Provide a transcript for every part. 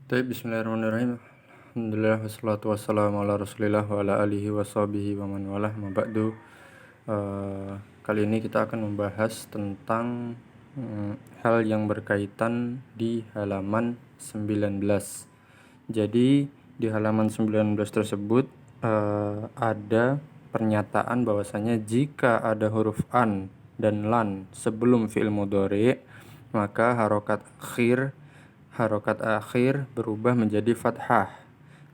Bismillahirrahmanirrahim. Alhamdulillah wassalatu wassalamu ala Rasulillah wa ala alihi wa sahbihi wa man walah ma ba'du. Kali ini kita akan membahas tentang hal yang berkaitan di halaman 19. Jadi di halaman 19 tersebut ada pernyataan bahwasanya jika ada huruf an dan lan sebelum fi'il mudhari, maka harokat akhir berubah menjadi fathah.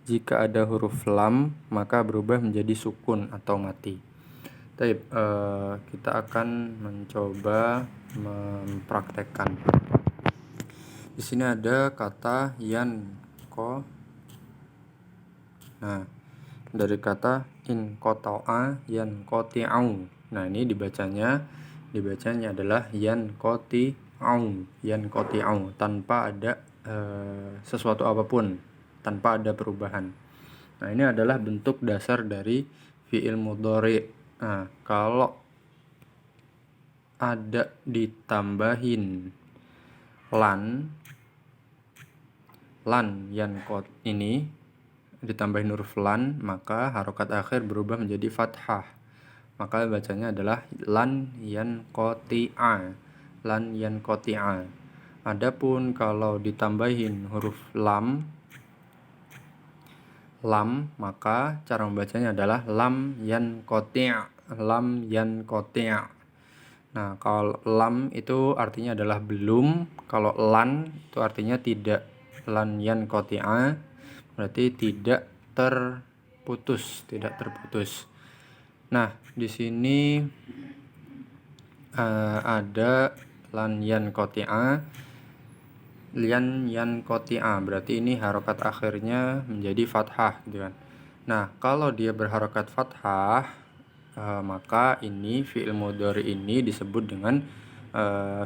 Jika ada huruf lam, maka berubah menjadi sukun atau mati. Kita akan mencoba mempraktekkan. Di sini ada kata yanko. Nah, dari kata inqata'a yanqati'u. Nah, ini dibacanya adalah yanqati'u tanpa ada sesuatu apapun, tanpa ada perubahan. Nah, ini adalah bentuk dasar dari fi'il mudhari. Nah, kalau ada ditambahin lan yanqat ini ditambahin huruf lan, maka harokat akhir berubah menjadi fathah. Maka bacanya adalah lan yanqati'a. Adapun kalau ditambahin huruf lam, maka cara membacanya adalah lam yanqati'. Nah, kalau lam itu artinya adalah belum, kalau lan itu artinya tidak. Lan yanqati'a berarti tidak terputus. Nah, di sini ada lan yanqati'a berarti ini harokat akhirnya menjadi fathah gitu kan. Nah, kalau dia berharokat fathah, maka ini fi'il mudhari ini disebut dengan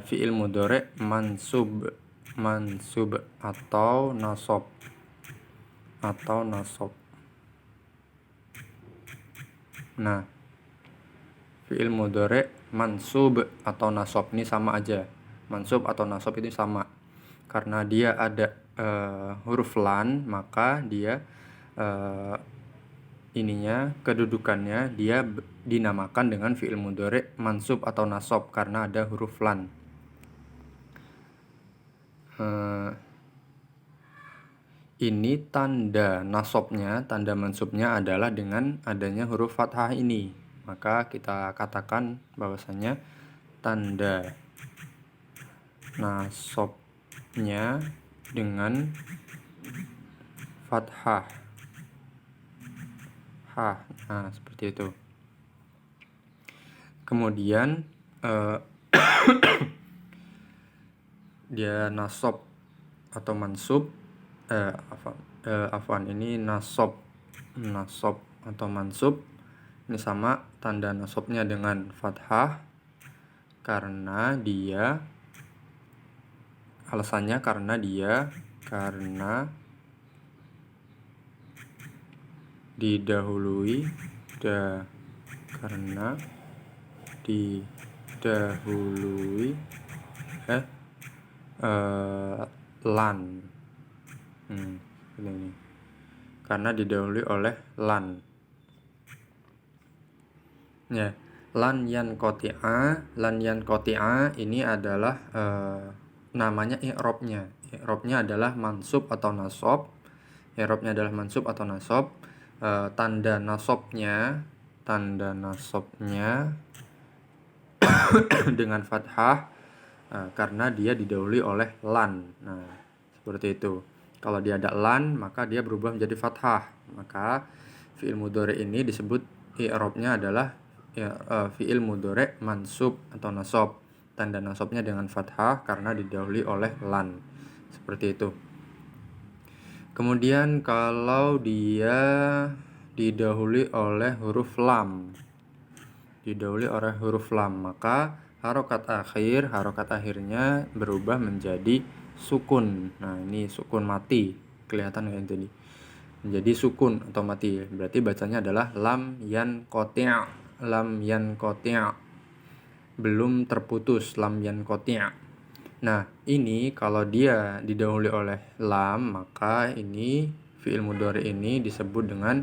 fi'il mudhari mansub atau nasab. Nah, fi'il mudhari mansub atau nasab ini sama aja. Mansub atau nasab itu sama. Karena dia ada huruf lan, maka dia kedudukannya dia dinamakan dengan fi'il mudhari mansub atau nasab karena ada huruf lan. Ini tanda nasabnya, tanda mansubnya adalah dengan adanya huruf fathah ini. Maka kita katakan bahwasanya tanda nasabnya dengan fathah. Nah, seperti itu. Kemudian dia nasab atau mansub, ini nasab atau mansub ini sama tanda nasabnya dengan fathah karena didahului lan. Ini karena didahului oleh lan. Ya, lan yanqati'a ini adalah namanya i'rabnya. I'rabnya adalah mansub atau nasab. Tanda nasabnya dengan fathah karena dia didahului oleh lan. Nah, seperti itu. Kalau dia ada lan, maka dia berubah menjadi fathah. Maka fi'il mudhari ini disebut i'rabnya adalah fi'il mudhari mansub atau nasab. Tanda nasabnya dengan fathah karena didahului oleh lan. Seperti itu. Kemudian kalau dia didahului oleh huruf lam, maka harokat akhirnya berubah menjadi sukun. Nah, ini sukun mati, kelihatan kan tadi. Menjadi sukun atau mati. Berarti bacanya adalah lam yanqati'. Belum terputus, lam yanqati'. Nah, ini kalau dia didahului oleh lam, maka ini fi'il mudhari ini disebut dengan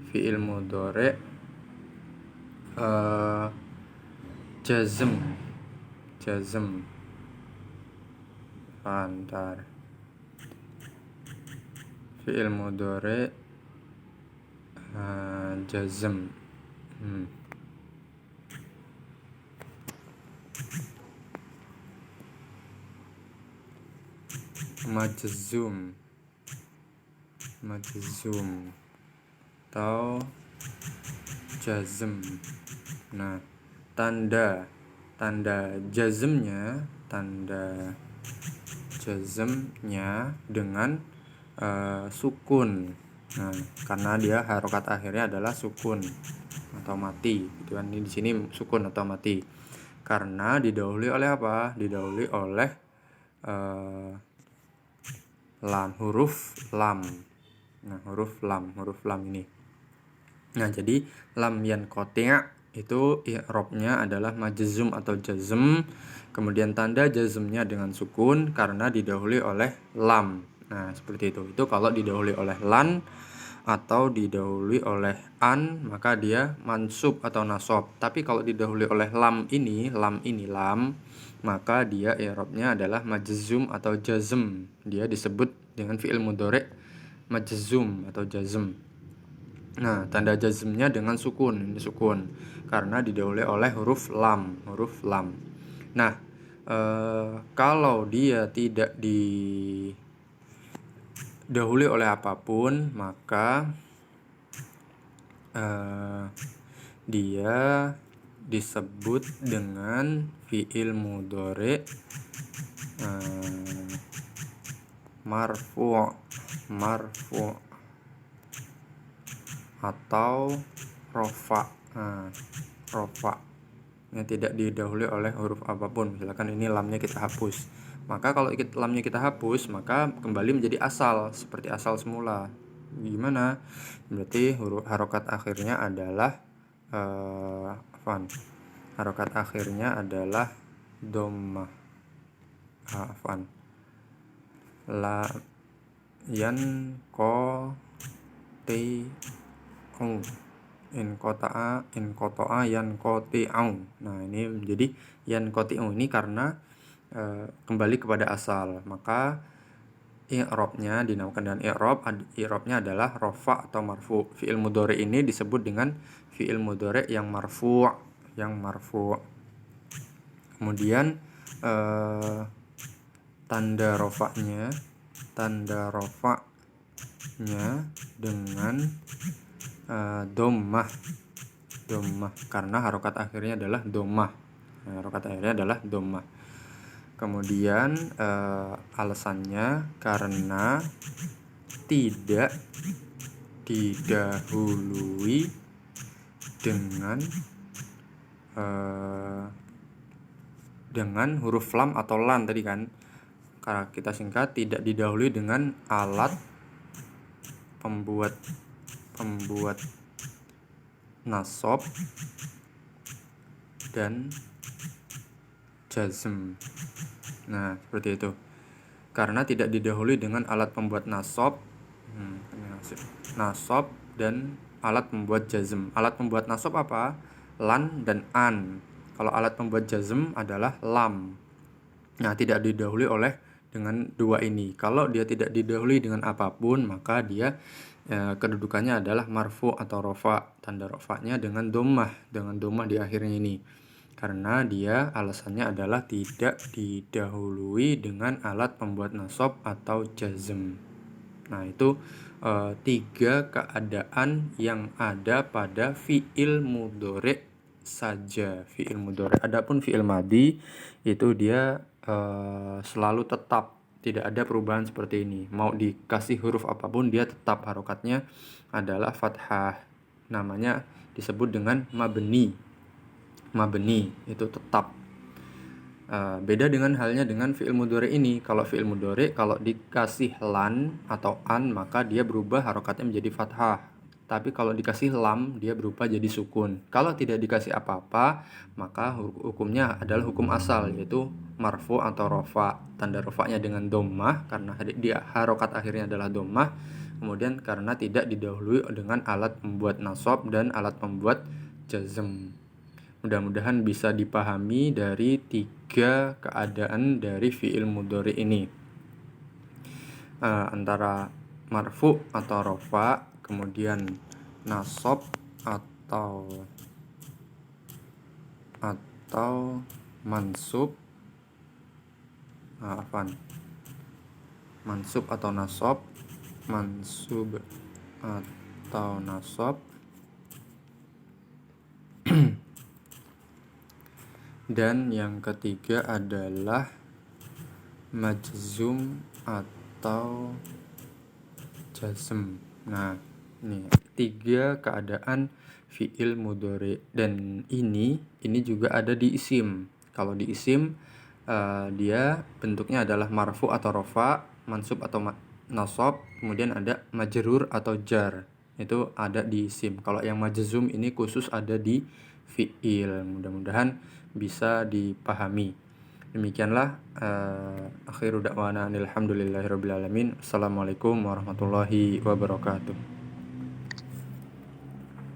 fi'il mudhari jazm. Antar fi'il mudhari jazm. Majzum atau jazm. Nah, tanda jazmnya dengan sukun. Nah, karena dia harokat akhirnya adalah sukun atau mati, gitu kan. Ini di sini sukun atau mati. Karena didahului oleh apa? Didahului oleh lam, huruf lam. Nah, huruf lam ini. Nah, jadi lam yanqati' itu i'rabnya adalah majzum atau jazm. Kemudian tanda jazmnya dengan sukun karena didahului oleh lam. Nah, seperti itu. Itu kalau didahului oleh lan atau didahului oleh an, maka dia mansub atau nasab. Tapi kalau didahului oleh lam, maka dia i'rabnya adalah majzum atau jazm. Dia disebut dengan fi'il mudhari majzum atau jazm. Nah, tanda jazmnya dengan sukun. Ini sukun karena didahului oleh huruf lam. Nah, kalau dia tidak didahului oleh apapun, maka dia disebut dengan fi'il mudhari marfu' atau rofa. Yang tidak didahului oleh huruf apapun. Misalkan ini lamnya kita hapus, maka kalau lamnya kita hapus, maka kembali menjadi asal, seperti asal semula. Gimana? Berarti huruf harokat akhirnya adalah harokat akhirnya adalah dhammah. La yanqati'u, inqata'a yanqati'u. Nah, ini menjadi yanqati'u ini karena kembali kepada asal. Maka i'rabnya dinamakan dengan i'rabnya adalah rafa atau marfu. Fi'il mudhari ini disebut dengan fi'il mudhari yang marfu'. Kemudian tanda rofa'nya dengan dhammah karena harokat akhirnya adalah dhammah. Kemudian alasannya karena tidak didahului dengan huruf lam atau lan tadi kan. Karena kita singkat, tidak didahului dengan alat pembuat nasab dan jazm. Nah, seperti itu. Karena tidak didahului dengan alat pembuat nasab dan alat pembuat jazm. Alat pembuat nasab apa? Lan dan an. Kalau alat pembuat jazm adalah lam. Nah, tidak didahului oleh dengan dua ini. Kalau dia tidak didahului dengan apapun, maka dia kedudukannya adalah marfu atau rofa. Tanda rofanya dengan dhammah di akhirnya ini. Karena dia alasannya adalah tidak didahului dengan alat pembuat nasab atau jazm. Nah, itu 3 keadaan yang ada pada fi'il mudhari saja. Fi'il mudhari. Adapun fi'il madhi itu dia selalu tetap, tidak ada perubahan seperti ini. Mau dikasih huruf apapun dia tetap harokatnya adalah fathah. Namanya disebut dengan mabni itu tetap. Beda dengan halnya dengan fi'il mudhari ini. Kalau fi'il mudhari kalau dikasih lan atau an, maka dia berubah harokatnya menjadi fathah. tapi kalau dikasih lam dia berubah jadi sukun. Kalau tidak dikasih apa-apa, maka hukumnya adalah hukum asal, yaitu marfu atau rofa. Tanda rofanya dengan dhammah karena dia harokat akhirnya adalah dhammah. Kemudian karena tidak didahului dengan alat pembuat nasab dan alat pembuat jazm. Mudah-mudahan bisa dipahami dari 3 keadaan dari fi'il mudhari ini. Antara marfu atau rofa, kemudian nasab atau mansub, mansub atau nasab, mansub atau nasab, dan yang ketiga adalah majzum atau jazm. Nah, ini 3 keadaan fi'il mudhari, dan ini juga ada di isim. Kalau di isim dia bentuknya adalah marfu atau rofa, mansub atau nasab, kemudian ada majrur atau jar. Itu ada di isim. Kalau yang majzum ini khusus ada di fi'il. Mudah-mudahan bisa dipahami. Demikianlah akhiru da'wana alhamdulillahirabbil alamin. Assalamualaikum warahmatullahi wabarakatuh.